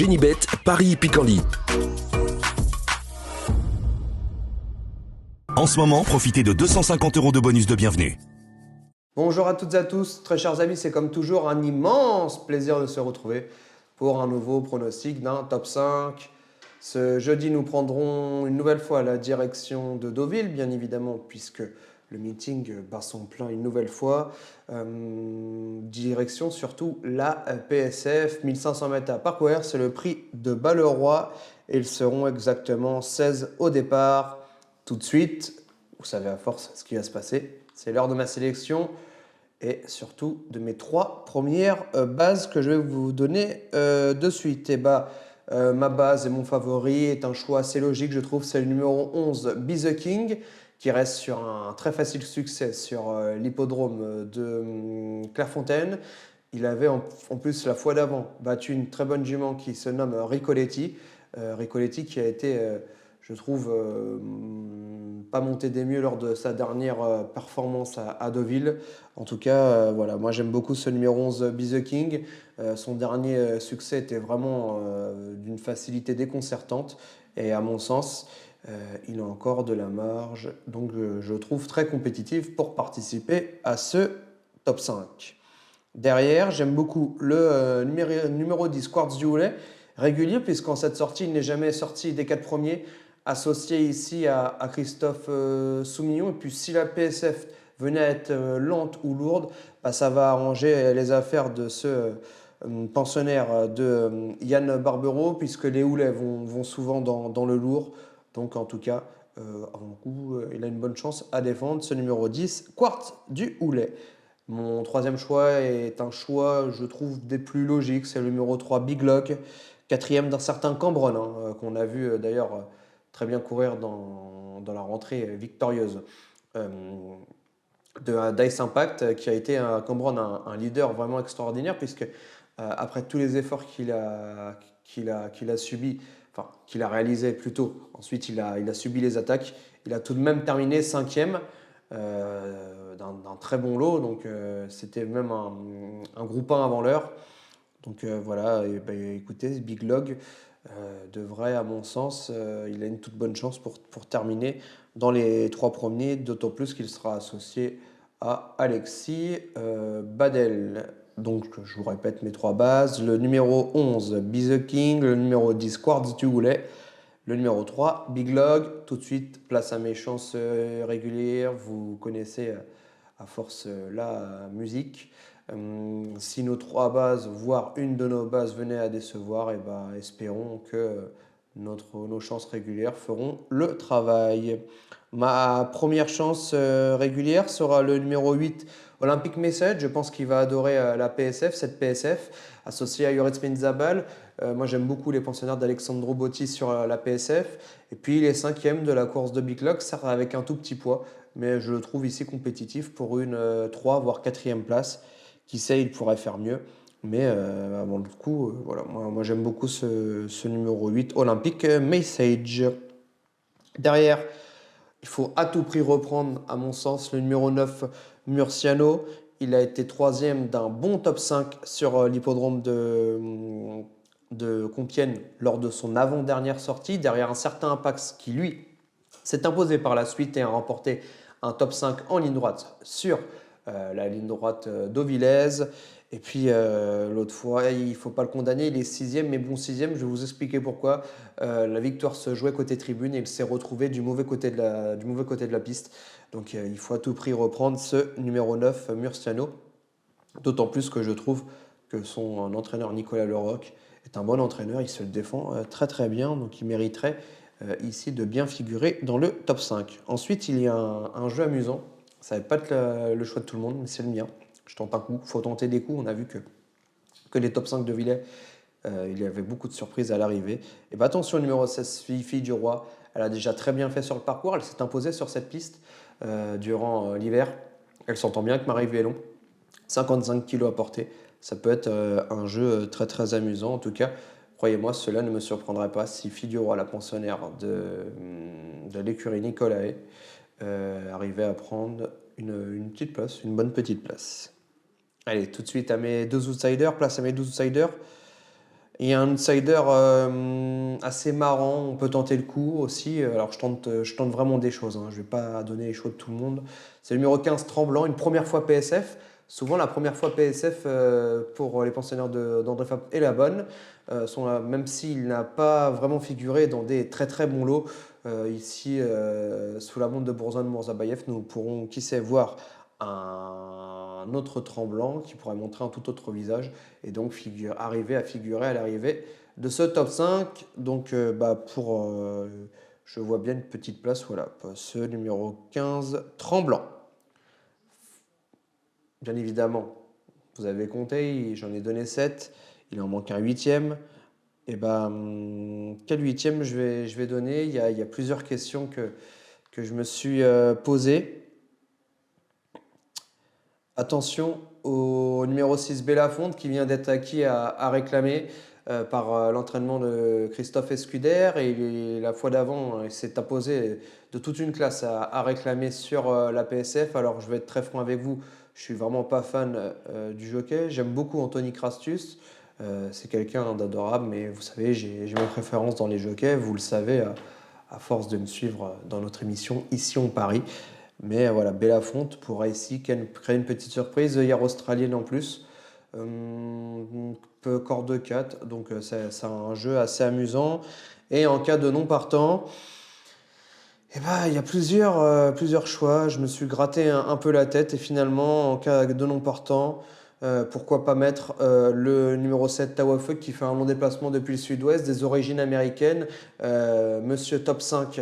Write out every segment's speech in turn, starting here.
Génibet, Paris Picardie. En ce moment, profitez de 250 € de bonus de bienvenue. Bonjour à toutes et à tous, très chers amis, c'est comme toujours un immense plaisir de se retrouver pour un nouveau pronostic d'un top 5. Ce jeudi, nous prendrons une nouvelle fois la direction de Deauville, bien évidemment, puisque le meeting bat son plein une nouvelle fois. Direction surtout la PSF, 1500 mètres à parcourir, c'est le prix de Balleroy et ils seront exactement 16 au départ. Tout de suite, vous savez à force ce qui va se passer, c'est l'heure de ma sélection et surtout de mes 3 premières bases que je vais vous donner de suite. Et ma base et mon favori est un choix assez logique, je trouve, c'est le numéro 11, Be The King, qui reste sur un très facile succès sur l'hippodrome de Clairefontaine. Il avait en plus la fois d'avant battu une très bonne jument qui se nomme Ricoletti. Ricoletti qui a été, je trouve, pas monté des mieux lors de sa dernière performance à Deauville. En tout cas, voilà, moi j'aime beaucoup ce numéro 11, Be The King. Son dernier succès était vraiment d'une facilité déconcertante. Et à mon sens, il a encore de la marge. Donc je trouve très compétitif pour participer à ce top 5. Derrière, j'aime beaucoup le numéro 10, Quartz du Houlet, régulier, puisqu'en cette sortie, il n'est jamais sorti des 4 premiers, associé ici à Christophe Soumillon. Et puis, si la PSF venait à être lente ou lourde, ça va arranger les affaires de ce pensionnaire de Yann Barbero, puisque les Houlets vont souvent dans le lourd. Donc, en tout cas, à mon coup, il a une bonne chance à défendre ce numéro 10, Quartz du Houlet. Mon troisième choix est un choix, je trouve, des plus logiques. C'est le numéro 3, Big Lock, quatrième d'un certain Cambronne, qu'on a vu d'ailleurs très bien courir dans la rentrée victorieuse de Dice Impact, qui a été Cambronne un leader vraiment extraordinaire, puisque après tous les efforts qu'il a subis, enfin qu'il a réalisé plutôt, ensuite il a subi les attaques, il a tout de même terminé cinquième. D'un très bon lot, donc c'était même un groupe 1 avant l'heure. Donc voilà, écoutez, Big Log devrait, à mon sens, il a une toute bonne chance pour terminer dans les 3 premiers, d'autant plus qu'il sera associé à Alexis Badel. Donc je vous répète mes 3 bases, le numéro 11, Be The King, le numéro 10, Quartz du Houlet, le numéro 3, Big Log. Tout de suite, place à mes chances régulières. Vous connaissez à force la musique. Si nos 3 bases, voire une de nos bases venait à décevoir, espérons que nos chances régulières feront le travail. Ma première chance régulière sera le numéro 8, Olympic Message. Je pense qu'il va adorer la PSF, cette PSF, associée à Yoritz Menzabal. Moi, j'aime beaucoup les pensionnaires d'Alexandro Botti sur la PSF. Et puis, il est 5e de la course de Big Lock, certes avec un tout petit poids, mais je le trouve ici compétitif pour une 3 voire 4e place. Qui sait, il pourrait faire mieux. Mais avant le coup, voilà, moi j'aime beaucoup ce numéro 8, Olympic Message. Derrière, il faut à tout prix reprendre, à mon sens, le numéro 9, Murciano. Il a été 3e d'un bon top 5 sur l'hippodrome de Compiègne lors de son avant-dernière sortie, derrière un certain Apax qui, lui, s'est imposé par la suite et a remporté un top 5 en ligne droite sur la ligne droite d'Auvillaise. Et puis l'autre fois, il ne faut pas le condamner, il est 6e, mais bon 6e, je vais vous expliquer pourquoi. La victoire se jouait côté tribune et il s'est retrouvé du mauvais côté de la piste. Donc il faut à tout prix reprendre ce numéro 9, Murciano. D'autant plus que je trouve que son entraîneur Nicolas Leroc est un bon entraîneur, il se le défend très très bien, donc il mériterait ici de bien figurer dans le top 5. Ensuite, il y a un jeu amusant, ça ne va pas être le choix de tout le monde, mais c'est le mien. Je tente un coup, il faut tenter des coups, on a vu que les top 5 de Villers, il y avait beaucoup de surprises à l'arrivée. Et attention, numéro 16, Fille du Roi, elle a déjà très bien fait sur le parcours, elle s'est imposée sur cette piste durant l'hiver. Elle s'entend bien avec Marie Vélon. 55 kg à porter. Ça peut être un jeu très très amusant. En tout cas, croyez-moi, cela ne me surprendrait pas si Figaro, la pensionnaire de l'écurie Nicolae, arrivait à prendre une petite place, une bonne petite place. Allez, tout de suite à mes 2 outsiders, place à mes 12 outsiders. Il y a un outsider assez marrant, on peut tenter le coup aussi. Alors je tente vraiment des choses, hein. Je ne vais pas donner les choses de tout le monde. C'est le numéro 15 Tremblant, une première fois PSF. Souvent la première fois PSF pour les pensionnaires d'André Fab est la bonne. Même s'il n'a pas vraiment figuré dans des très très bons lots. Ici, sous la montre de Bourzane Mourzabayev, nous pourrons, qui sait, voir un autre Tremblant qui pourrait montrer un tout autre visage et donc arriver à figurer à l'arrivée de ce top 5. Donc, je vois bien une petite place, voilà, ce numéro 15, Tremblant. Bien évidemment, vous avez compté, j'en ai donné 7, il en manque un huitième. Et quel huitième je vais donner? Il y a plusieurs questions que je me suis posées. Attention au numéro 6 Bélafonte qui vient d'être acquis à réclamer par l'entraînement de Christophe Escuder. Et la fois d'avant, il s'est imposé de toute une classe à réclamer sur la PSF. Alors je vais être très franc avec vous, je suis vraiment pas fan du jockey. J'aime beaucoup Anthony Crastus. C'est quelqu'un d'adorable, mais vous savez, j'ai mes préférences dans les jockeys. Vous le savez, à force de me suivre dans notre émission Ici on Paris. Mais voilà, Bélafonte pourra ici créer une petite surprise. Il y a australienne en plus. Corde 4, donc c'est un jeu assez amusant. Et en cas de non partant, il y a plusieurs choix. Je me suis gratté un peu la tête et finalement, en cas de non partant, pourquoi pas mettre le numéro 7 Tawafuk qui fait un long déplacement depuis le sud-ouest, des origines américaines, Monsieur Top 5,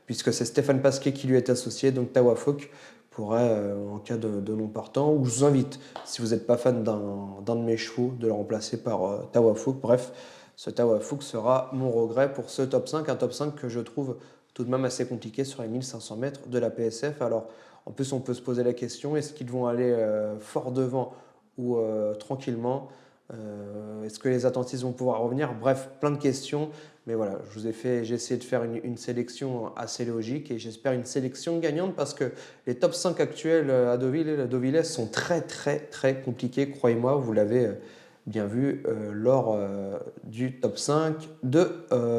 puisque c'est Stéphane Pasquier qui lui est associé, donc Tawafuk pourrait, en cas de non partant, ou je vous invite, si vous n'êtes pas fan d'un de mes chevaux, de le remplacer par Tawafuk. Bref, ce Tawafuk sera mon regret pour ce top 5, un top 5 que je trouve tout de même assez compliqué sur les 1500 mètres de la PSF. Alors, en plus, on peut se poser la question, est-ce qu'ils vont aller fort devant ou tranquillement? Est-ce que les attentistes vont pouvoir revenir? Bref, plein de questions. Mais voilà, j'ai essayé de faire une sélection assez logique et j'espère une sélection gagnante parce que les top 5 actuels à Deauville sont très très très compliqués, croyez-moi, vous l'avez bien vu lors du top 5 de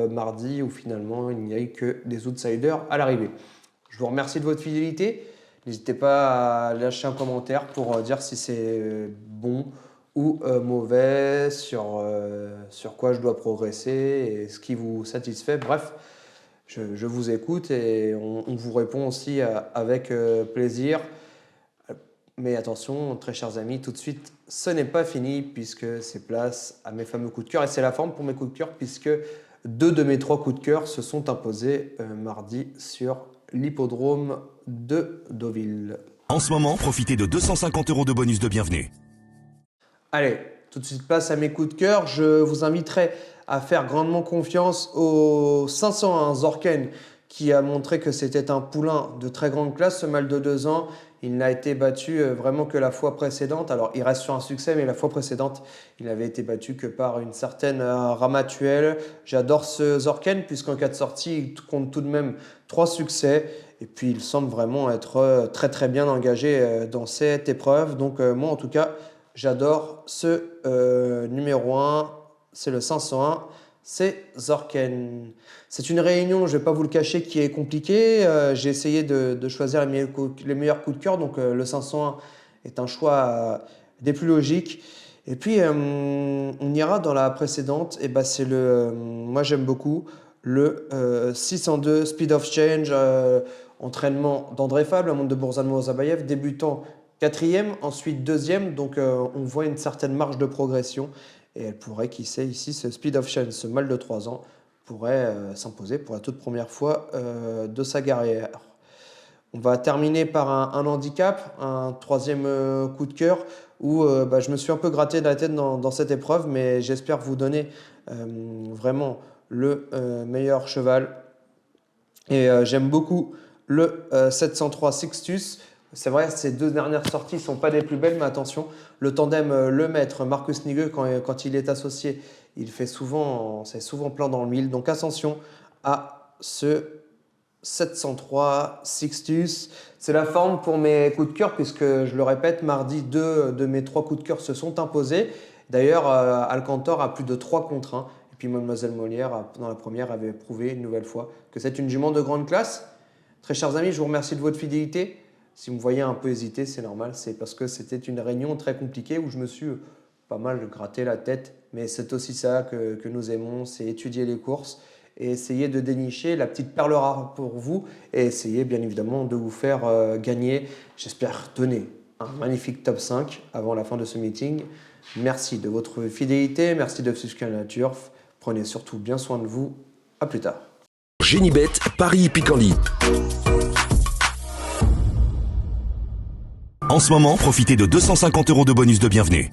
mardi où finalement il n'y a eu que des outsiders à l'arrivée. Je vous remercie de votre fidélité. N'hésitez pas à lâcher un commentaire pour dire si c'est bon ou mauvais, sur quoi je dois progresser et ce qui vous satisfait. Bref, je vous écoute et on vous répond aussi avec plaisir. Mais attention, très chers amis, tout de suite, ce n'est pas fini puisque c'est place à mes fameux coups de cœur. Et c'est la forme pour mes coups de cœur puisque 2 de mes 3 coups de cœur se sont imposés mardi sur l'hippodrome de Deauville. En ce moment, profitez de 250 € de bonus de bienvenue. Allez, tout de suite place à mes coups de cœur. Je vous inviterai à faire grandement confiance au 501 Zorken qui a montré que c'était un poulain de très grande classe, ce mâle de 2 ans. Il n'a été battu vraiment que la fois précédente. Alors, il reste sur un succès, mais la fois précédente, il n'avait été battu que par une certaine Ramatuelle. J'adore ce Zorken, puisqu'en cas de sortie, il compte tout de même 3 succès. Et puis, il semble vraiment être très très bien engagé dans cette épreuve. Donc, moi, en tout cas, j'adore ce numéro 1. C'est le 501. C'est Zorken. C'est une réunion, je ne vais pas vous le cacher, qui est compliquée. J'ai essayé de choisir les meilleurs coups de cœur. Donc le 501 est un choix des plus logiques. Et puis on ira dans la précédente. Et c'est moi j'aime beaucoup le 602 Speed of Change, entraînement d'André Fable, la montre de Bourzane Mourzabayev, débutant 4e, ensuite 2e. Donc on voit une certaine marge de progression. Et elle pourrait, qui sait, ici, ce Speed of Change, ce mâle de 3 ans, pourrait s'imposer pour la toute première fois de sa carrière. On va terminer par un handicap, un troisième coup de cœur, où je me suis un peu gratté la tête dans cette épreuve, mais j'espère vous donner vraiment le meilleur cheval. Et j'aime beaucoup le 703 Sixtus. C'est vrai, ces 2 dernières sorties ne sont pas des plus belles, mais attention, le tandem Le Maître, Marcus Nigueux, quand il est associé, c'est souvent plein dans le mille. Donc attention à ce 703 Sixtus. C'est la forme pour mes coups de cœur, puisque je le répète, mardi, 2 de mes 3 coups de cœur se sont imposés. D'ailleurs, Alcantor a plus de 3 contre 1. Et puis Mademoiselle Molière, dans la première, avait prouvé une nouvelle fois que c'est une jument de grande classe. Très chers amis, je vous remercie de votre fidélité. Si vous me voyez un peu hésiter, c'est normal. C'est parce que c'était une réunion très compliquée où je me suis pas mal gratté la tête. Mais c'est aussi ça que nous aimons, c'est étudier les courses et essayer de dénicher la petite perle rare pour vous et essayer bien évidemment de vous faire gagner, j'espère, donner un magnifique top 5 avant la fin de ce meeting. Merci de votre fidélité, merci de suivre la Turf. Prenez surtout bien soin de vous. À plus tard. Génibet, Paris Picardie. En ce moment, profitez de 250 € de bonus de bienvenue.